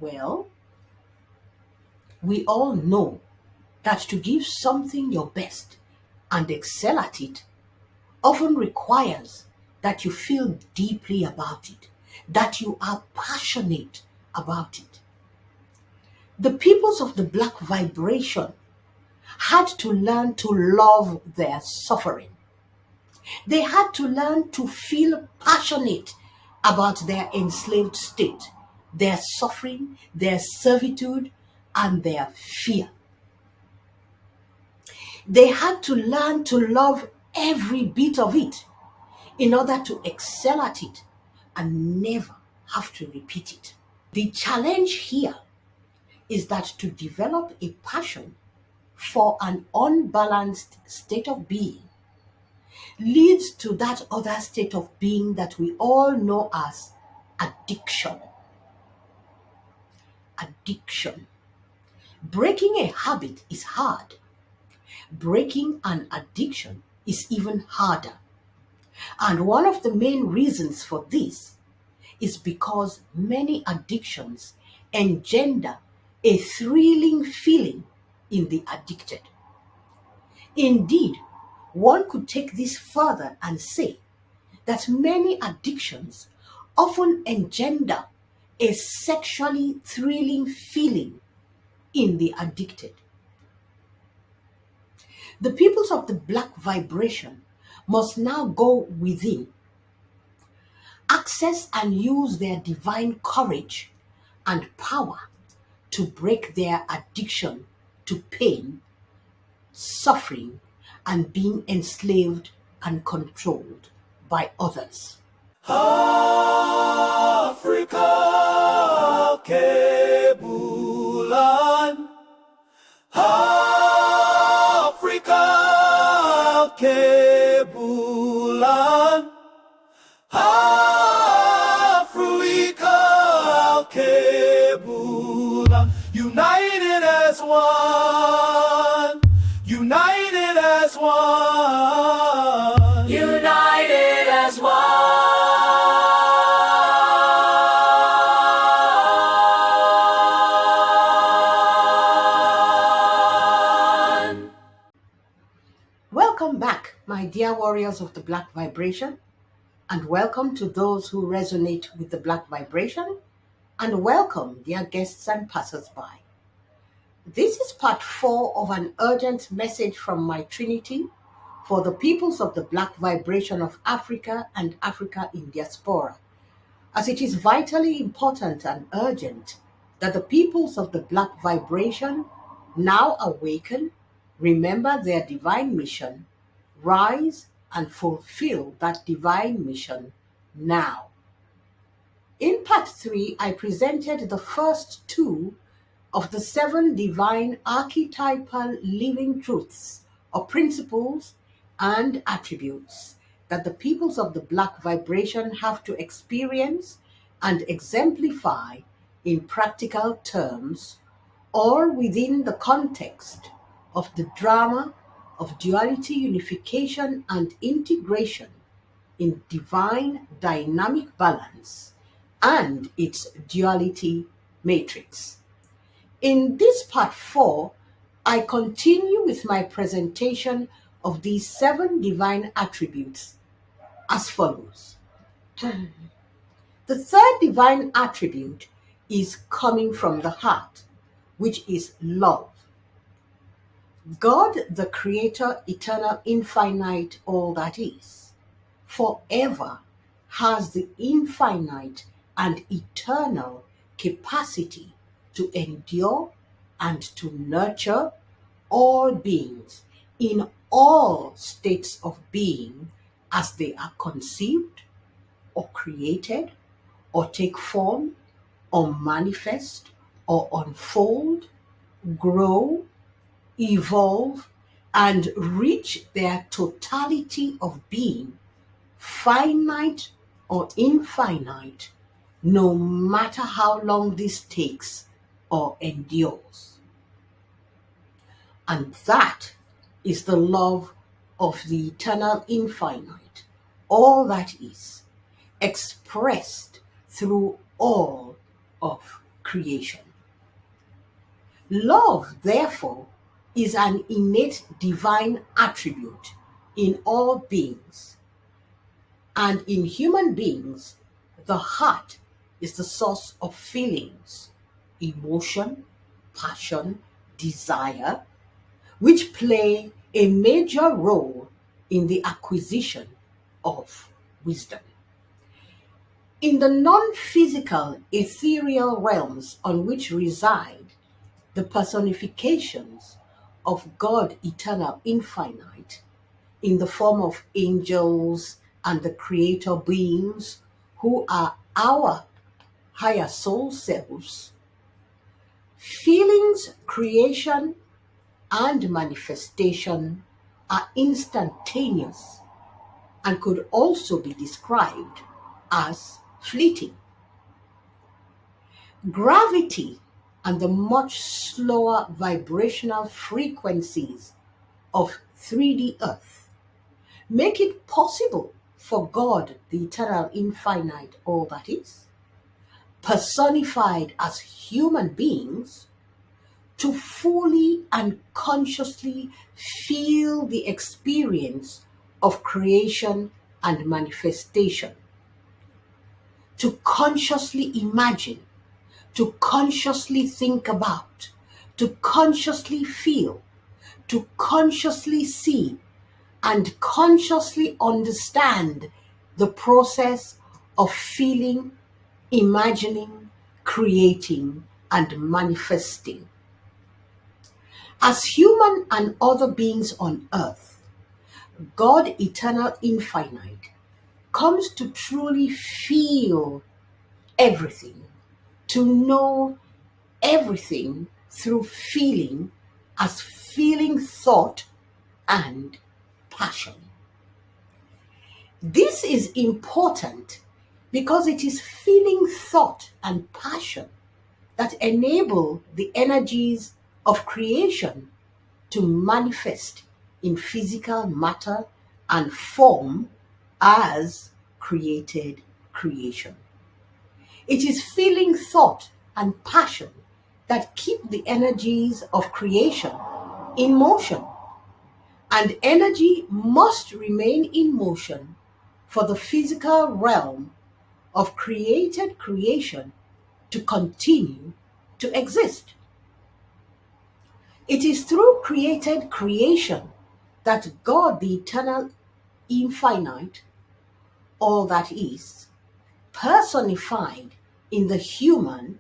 Well, we all know that to give something your best and excel at it often requires that you feel deeply about it, that you are passionate about it. The peoples of the black vibration had to learn to love their suffering. They had to learn to feel passionate about their enslaved state, their suffering, their servitude, and their fear. They had to learn to love every bit of it in order to excel at it and never have to repeat it. The challenge here is that to develop a passion for an unbalanced state of being leads to that other state of being that we all know as addiction. Addiction. Breaking a habit is hard. Breaking an addiction is even harder. And one of the main reasons for this is because many addictions engender a thrilling feeling in the addicted. Indeed, one could take this further and say that many addictions often engender a sexually thrilling feeling in the addicted. The peoples of the black vibration must now go within, access and use their divine courage and power to break their addiction to pain, suffering, and being enslaved and controlled by others. Africa, Kebulan. Africa, Kebulan. Africa, Kebulan. United as one. United as one. United as one. Welcome back, my dear warriors of the black vibration, and welcome to those who resonate with the black vibration, and welcome, dear guests and passers-by. This is part 4 of an urgent message from My Trinity for the peoples of the black vibration of Africa and Africa in Diaspora, as it is vitally important and urgent that the peoples of the black vibration now awaken, remember their divine mission, rise and fulfill that divine mission now. In part 3, I presented the first 2 of the 7 divine archetypal living truths or principles and attributes that the peoples of the black vibration have to experience and exemplify in practical terms, all within the context of the drama of duality, unification, and integration in divine dynamic balance and its duality matrix. In this part 4, I continue with my presentation of these 7 divine attributes as follows. The third divine attribute is coming from the heart, which is love. God, the Creator, eternal, infinite, all that is, forever has the infinite and eternal capacity to endure and to nurture all beings in all states of being as they are conceived or created or take form or manifest or unfold, grow, evolve, and reach their totality of being, finite or infinite, no matter how long this takes or endures. And that is the love of the eternal infinite, all that is, expressed through all of creation. creation. Love, therefore, is an innate divine attribute in all beings. And in human beings, the heart is the source of feelings, emotion, passion, desire, which play a major role in the acquisition of wisdom. In the non-physical ethereal realms on which reside the personifications of God eternal infinite, in the form of angels and the creator beings who are our higher soul selves, feelings, creation, and manifestation are instantaneous and could also be described as fleeting. Gravity and the much slower vibrational frequencies of 3D Earth make it possible for God, the eternal infinite, all that is, personified as human beings, to fully and consciously feel the experience of creation and manifestation, to consciously imagine, to consciously think about, to consciously feel, to consciously see, and consciously understand the process of feeling, imagining, creating, and manifesting. As human and other beings on earth, God eternal infinite comes to truly feel everything, to know everything through feeling, as feeling thought and passion. This is important because it is feeling thought and passion that enable the energies of creation to manifest in physical matter and form as created creation. It is feeling thought and passion that keep the energies of creation in motion, and energy must remain in motion for the physical realm of created creation to continue to exist. It is through created creation that God, the eternal infinite, all that is, personified in the human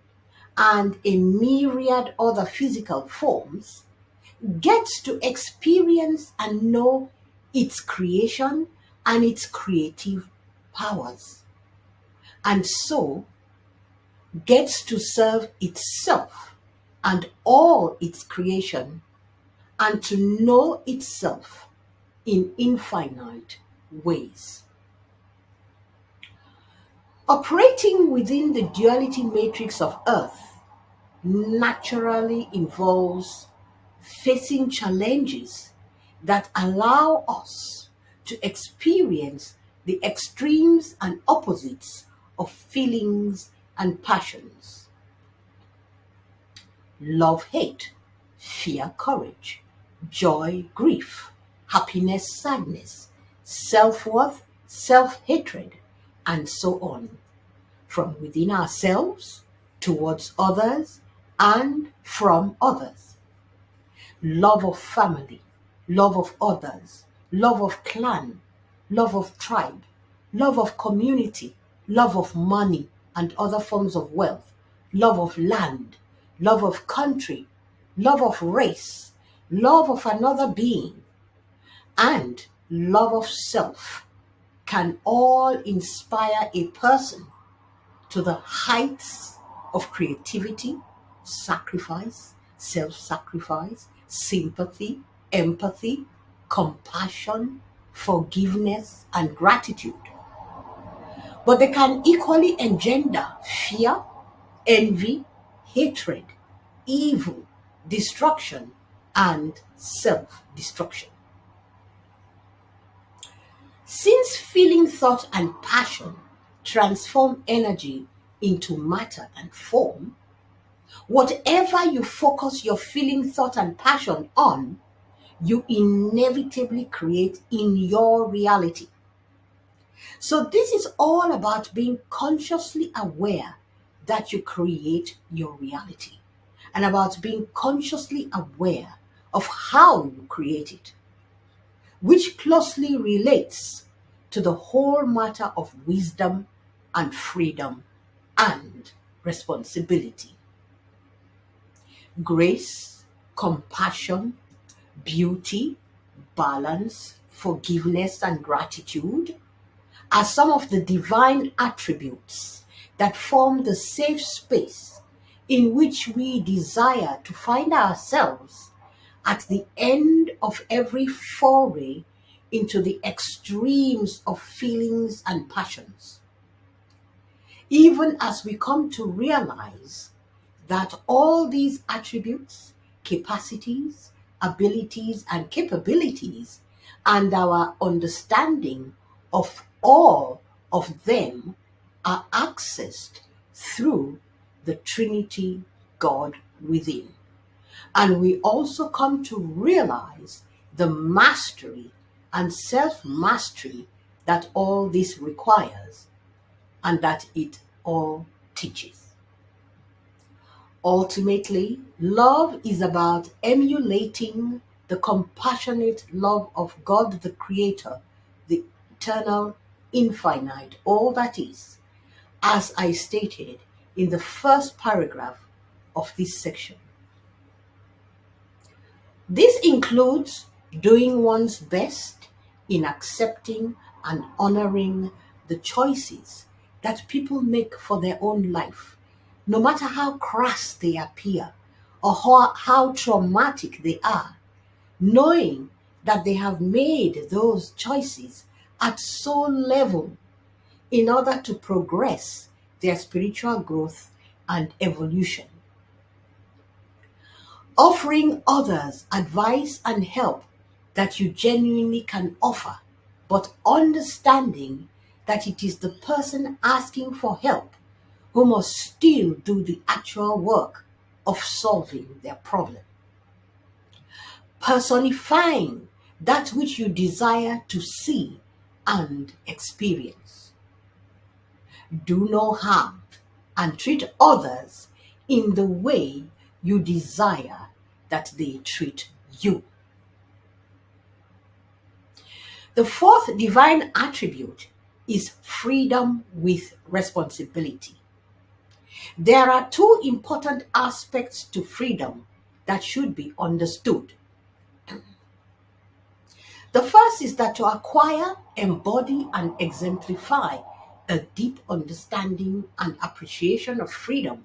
and a myriad other physical forms, gets to experience and know its creation and its creative powers, and so gets to serve itself and all its creation, and to know itself in infinite ways. Operating within the duality matrix of Earth naturally involves facing challenges that allow us to experience the extremes and opposites of feelings and passions. Love, hate, fear, courage, joy, grief, happiness, sadness, self-worth, self-hatred, and so on, from within ourselves towards others and from others. Love of family, love of others, love of clan, love of tribe, love of community, love of money and other forms of wealth, love of land, love of country, love of race, love of another being, and love of self can all inspire a person to the heights of creativity, sacrifice, self-sacrifice, sympathy, empathy, compassion, forgiveness, and gratitude. But they can equally engender fear, envy, hatred, evil, destruction, and self-destruction. Since feeling, thought, and passion transform energy into matter and form, Whatever you focus your feeling, thought, and passion on, you inevitably create in your reality. So, this is all about being consciously aware that you create your reality and about being consciously aware of how you create it, which closely relates to the whole matter of wisdom and freedom and responsibility. Grace, compassion, beauty, balance, forgiveness, and gratitude are some of the divine attributes that form the safe space in which we desire to find ourselves at the end of every foray into the extremes of feelings and passions. Even as we come to realize that all these attributes, capacities, abilities, and capabilities, and our understanding of all of them are accessed through the Trinity God within. And we also come to realize the mastery and self mastery that all this requires and that it all teaches. Ultimately, love is about emulating the compassionate love of God the Creator, the eternal, infinite, all that is, as I stated in the first paragraph of this section. This includes doing one's best in accepting and honoring the choices that people make for their own life, no matter how crass they appear or how traumatic they are, knowing that they have made those choices at soul level in order to progress their spiritual growth and evolution. Offering others advice and help that you genuinely can offer, but understanding that it is the person asking for help who must still do the actual work of solving their problem. Personifying that which you desire to see and experience. Do no harm and treat others in the way you desire that they treat you. The fourth divine attribute is freedom with responsibility. There are two important aspects to freedom that should be understood. The first is that to acquire, embody, and exemplify a deep understanding and appreciation of freedom,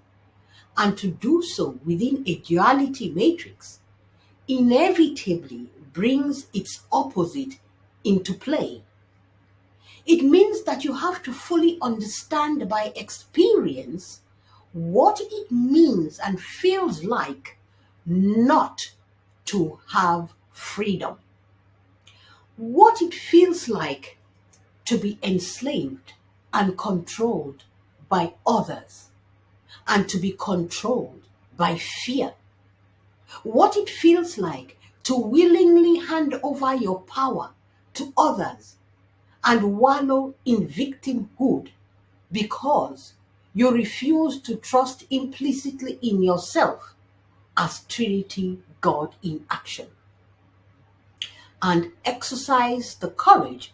and to do so within a duality matrix, inevitably brings its opposite into play. It means that you have to fully understand by experience what it means and feels like not to have freedom. What it feels like to be enslaved and controlled by others and to be controlled by fear. What it feels like to willingly hand over your power to others and wallow in victimhood because you refuse to trust implicitly in yourself as Trinity God in action and exercise the courage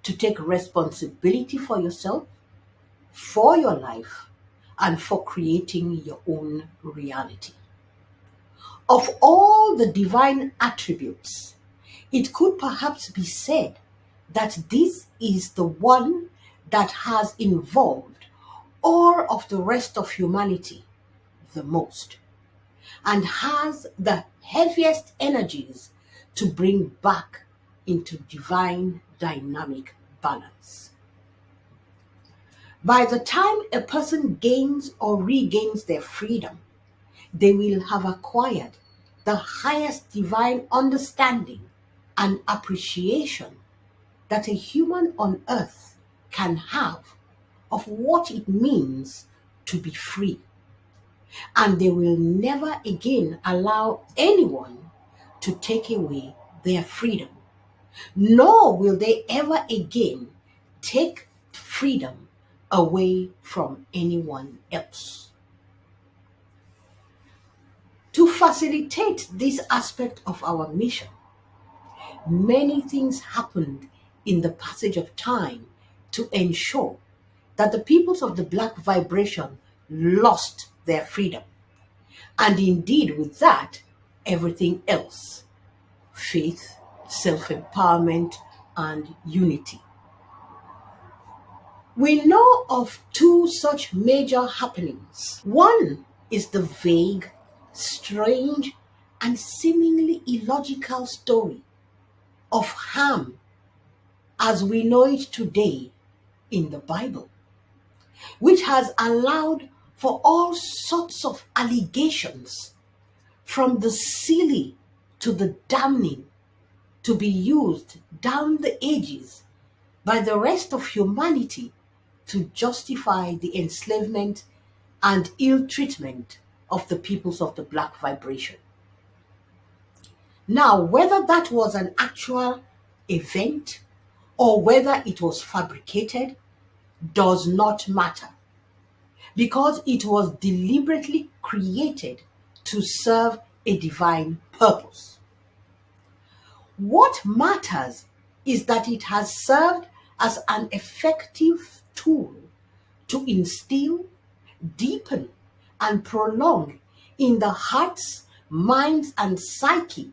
to take responsibility for yourself, for your life, and for creating your own reality. Of all the divine attributes, it could perhaps be said that this is the one that has involved all of the rest of humanity the most and has the heaviest energies to bring back into divine dynamic balance. By the time a person gains or regains their freedom, they will have acquired the highest divine understanding and appreciation that a human on earth can have of what it means to be free. and they will never again allow anyone to take away their freedom, nor will they ever again take freedom away from anyone else. To facilitate this aspect of our mission, many things happened in the passage of time to ensure that the peoples of the black vibration lost their freedom. And indeed, with that, everything else: faith, self empowerment, and unity. We know of two such major happenings. One is the vague, strange, and seemingly illogical story of Ham as we know it today in the Bible, which has allowed for all sorts of allegations, from the silly to the damning, to be used down the ages by the rest of humanity to justify the enslavement and ill treatment of the peoples of the black vibration. Now, whether that was an actual event or whether it was fabricated does not matter, because it was deliberately created to serve a divine purpose. What matters is that it has served as an effective tool to instill, deepen, and prolong in the hearts, minds, and psyche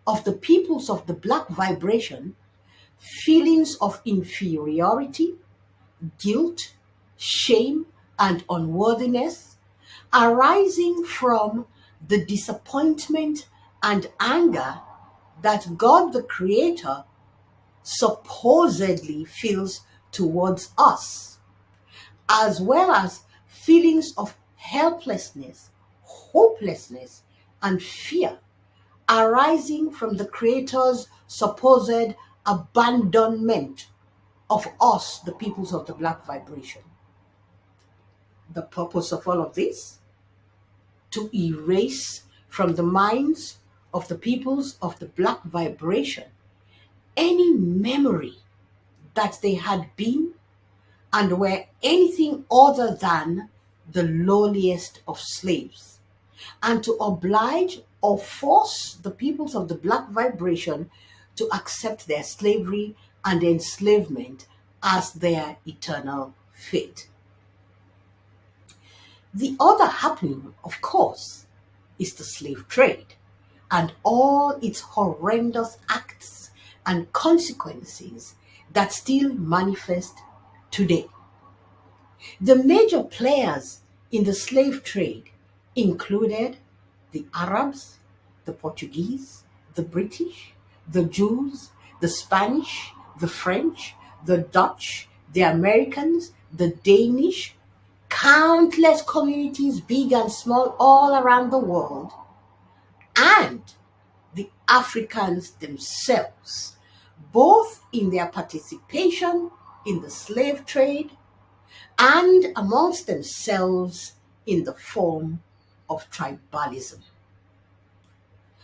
of the peoples of the black vibration feelings of inferiority, guilt, shame, and unworthiness, arising from the disappointment and anger that God the Creator supposedly feels towards us, as well as feelings of helplessness, hopelessness, and fear arising from the Creator's supposed abandonment of us, the peoples of the black vibration. The purpose of all of this: to erase from the minds of the peoples of the black vibration any memory that they had been and were anything other than the lowliest of slaves, and to oblige or force the peoples of the black vibration to accept their slavery and enslavement as their eternal fate. The other happening, of course, is the slave trade and all its horrendous acts and consequences that still manifest today. The major players in the slave trade included the Arabs, the Portuguese, the British, the Jews, the Spanish, the French, the Dutch, the Americans, the Danish, countless communities, big and small, all around the world, and the Africans themselves, both in their participation in the slave trade and amongst themselves in the form of tribalism.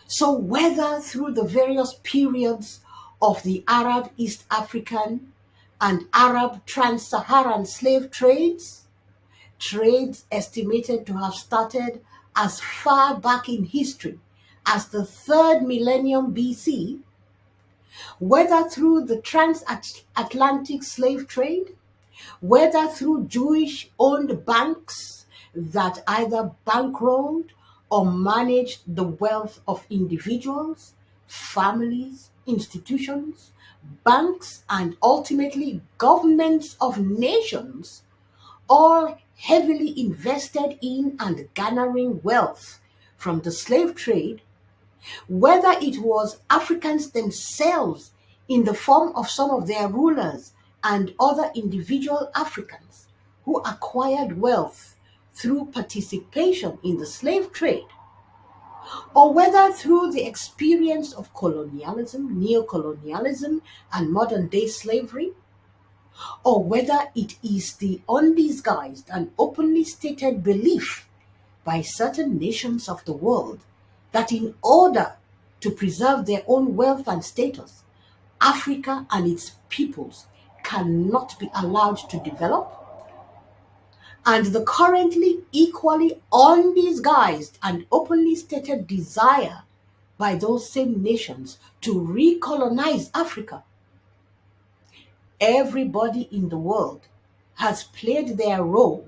So whether through the various periods of the Arab East African and Arab trans-Saharan slave trades estimated to have started as far back in history as the 3rd millennium BC, whether through the transatlantic slave trade, whether through Jewish-owned banks that either bankrolled or managed the wealth of individuals, families, institutions, banks, and ultimately governments of nations, all heavily invested in and garnering wealth from the slave trade, whether it was Africans themselves in the form of some of their rulers and other individual Africans who acquired wealth through participation in the slave trade, or whether through the experience of colonialism, neocolonialism, and modern-day slavery, or whether it is the undisguised and openly stated belief by certain nations of the world that in order to preserve their own wealth and status, Africa and its peoples cannot be allowed to develop, and the currently equally undisguised and openly stated desire by those same nations to recolonize Africa. Everybody in the world has played their role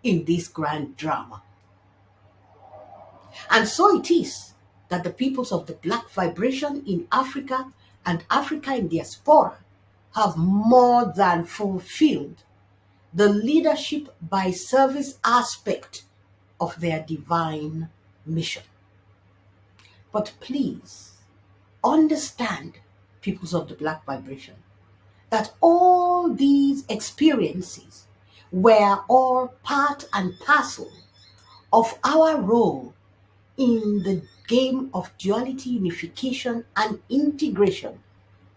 in this grand drama. And so it is that the peoples of the black vibration in Africa and Africa in diaspora have more than fulfilled the leadership by service aspect of their divine mission. But please understand, peoples of the black vibration, that all these experiences were all part and parcel of our role in the game of duality, unification, and integration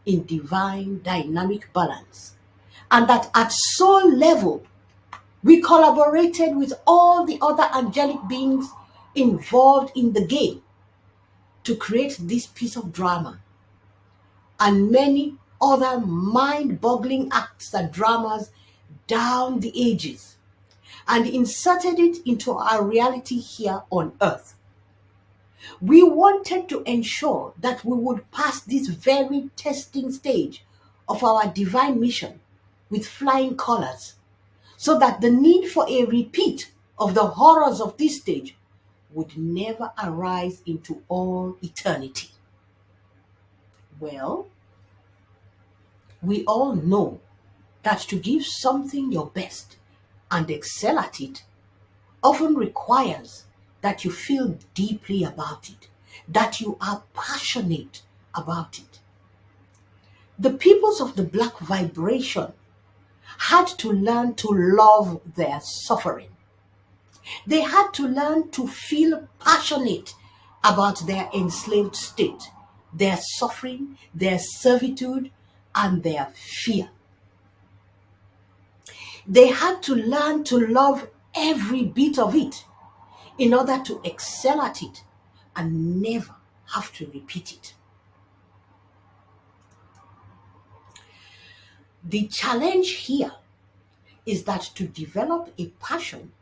in divine dynamic balance. And that at soul level, we collaborated with all the other angelic beings involved in the game to create this piece of drama and many other mind-boggling acts and dramas down the ages, and inserted it into our reality here on earth. We wanted to ensure that we would pass this very testing stage of our divine mission with flying colors, so that the need for a repeat of the horrors of this stage would never arise into all eternity. Well, we all know that to give something your best and excel at it often requires that you feel deeply about it, that you are passionate about it. The peoples of the black vibration had to learn to love their suffering. They had to learn to feel passionate about their enslaved state, their suffering, their servitude, and their fear. They had to learn to love every bit of it in order to excel at it and never have to repeat it. The challenge here is that to develop a passion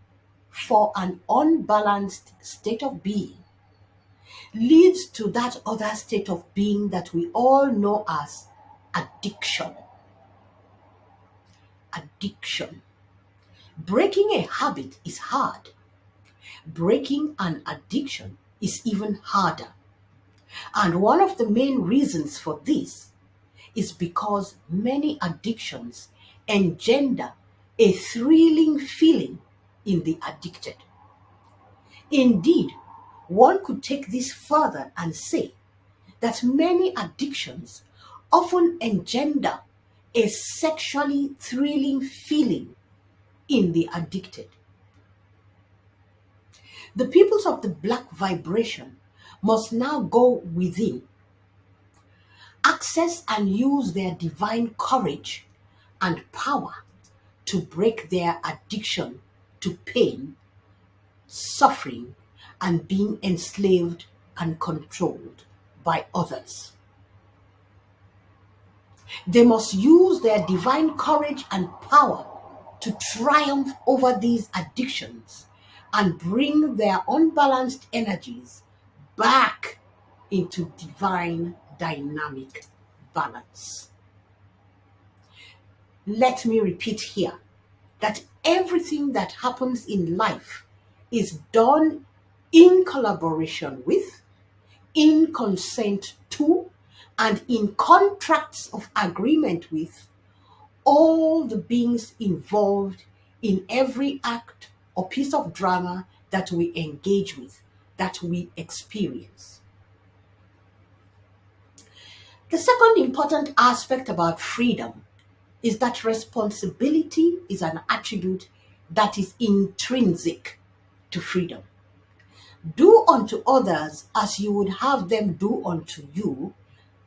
for an unbalanced state of being leads to that other state of being that we all know as addiction. Addiction. Breaking a habit is hard. Breaking an addiction is even harder. And one of the main reasons for this is because many addictions engender a thrilling feeling in the addicted. Indeed, one could take this further and say that many addictions often engender a sexually thrilling feeling in the addicted. The peoples of the black vibration must now go within, access and use their divine courage and power to break their addiction to pain, suffering, and being enslaved and controlled by others. They must use their divine courage and power to triumph over these addictions and bring their unbalanced energies back into divine dynamic balance. Let me repeat here that everything that happens in life is done in collaboration with, in consent to, and in contracts of agreement with all the beings involved in every act or piece of drama that we engage with, that we experience. The second important aspect about freedom is that responsibility is an attribute that is intrinsic to freedom. Do unto others as you would have them do unto you,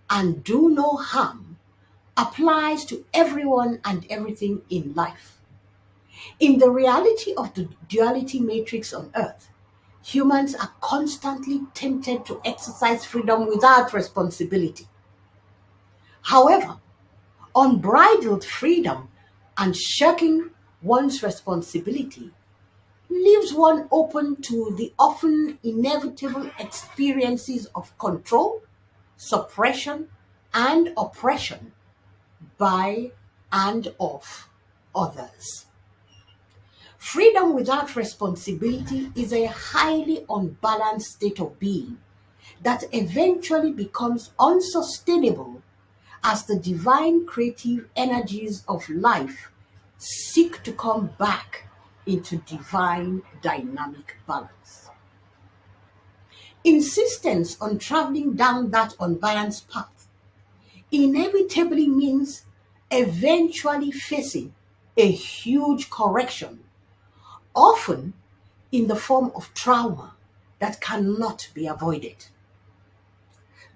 and do no harm applies to everyone and everything in life. In the reality of the duality matrix on earth, humans are constantly tempted to exercise freedom without responsibility. However, unbridled freedom and shirking one's responsibility leaves one open to the often inevitable experiences of control, suppression, and oppression by and of others. Freedom without responsibility is a highly unbalanced state of being that eventually becomes unsustainable as the divine creative energies of life seek to come back into divine dynamic balance. Insistence on traveling down that unbalanced path inevitably means eventually facing a huge correction, often in the form of trauma that cannot be avoided.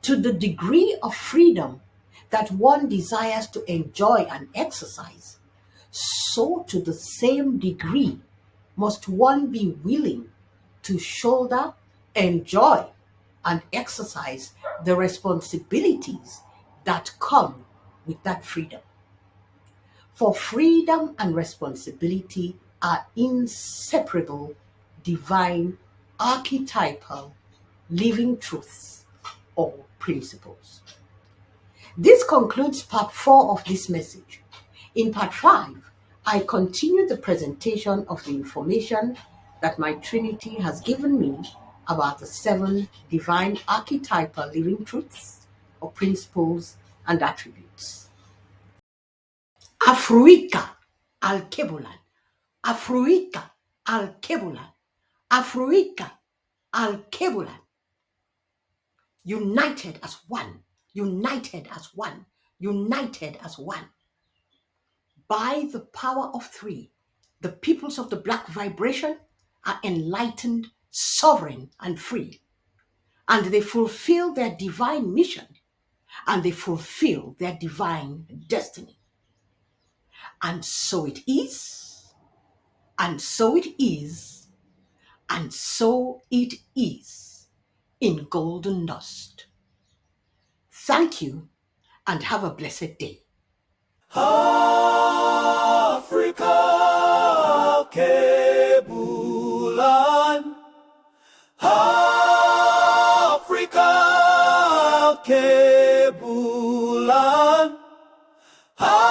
To the degree of freedom that one desires to enjoy and exercise, so to the same degree must one be willing to shoulder, enjoy, and exercise the responsibilities that come with that freedom. For freedom and responsibility are inseparable, divine, archetypal, living truths or principles. This concludes part 4 of this message. In part 5, I continue the presentation of the information that my Trinity has given me about the 7 divine archetypal living truths or principles and attributes. Afruika al-Kebulan, Afruika al-Kebulan, Afruika al-Kebulan. United as one, united as one, united as one. By the power of 3, the peoples of the black vibration are enlightened, sovereign, and free. And they fulfill their divine mission, and they fulfill their divine destiny. And so it is, and so it is, and so it is in golden dust. Thank you, and have a blessed day. Africa, Kebulan. Africa, Kebulan. Africa,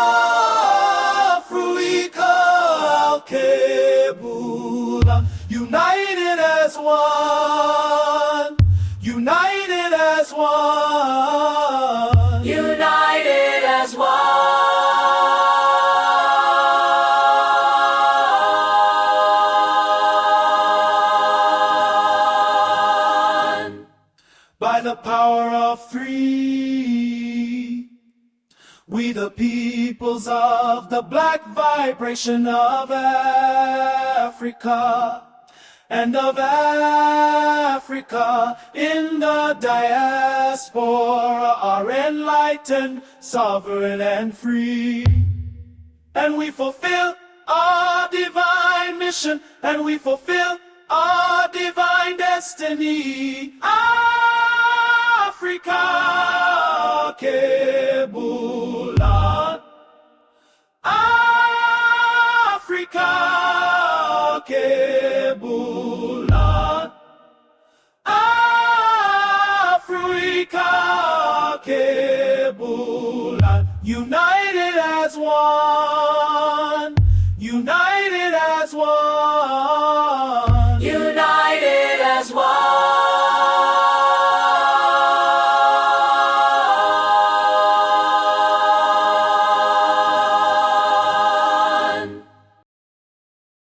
Kebulan. United as one. United as one. United as one. By the power of 3, we the peoples of the black vibration of Africa and of Africa in the diaspora are enlightened, sovereign and free. And we fulfill our divine mission, and we fulfill our divine destiny. Africa, Kebulan. Africa, Kebulan. Africa, Kebulan. United as one.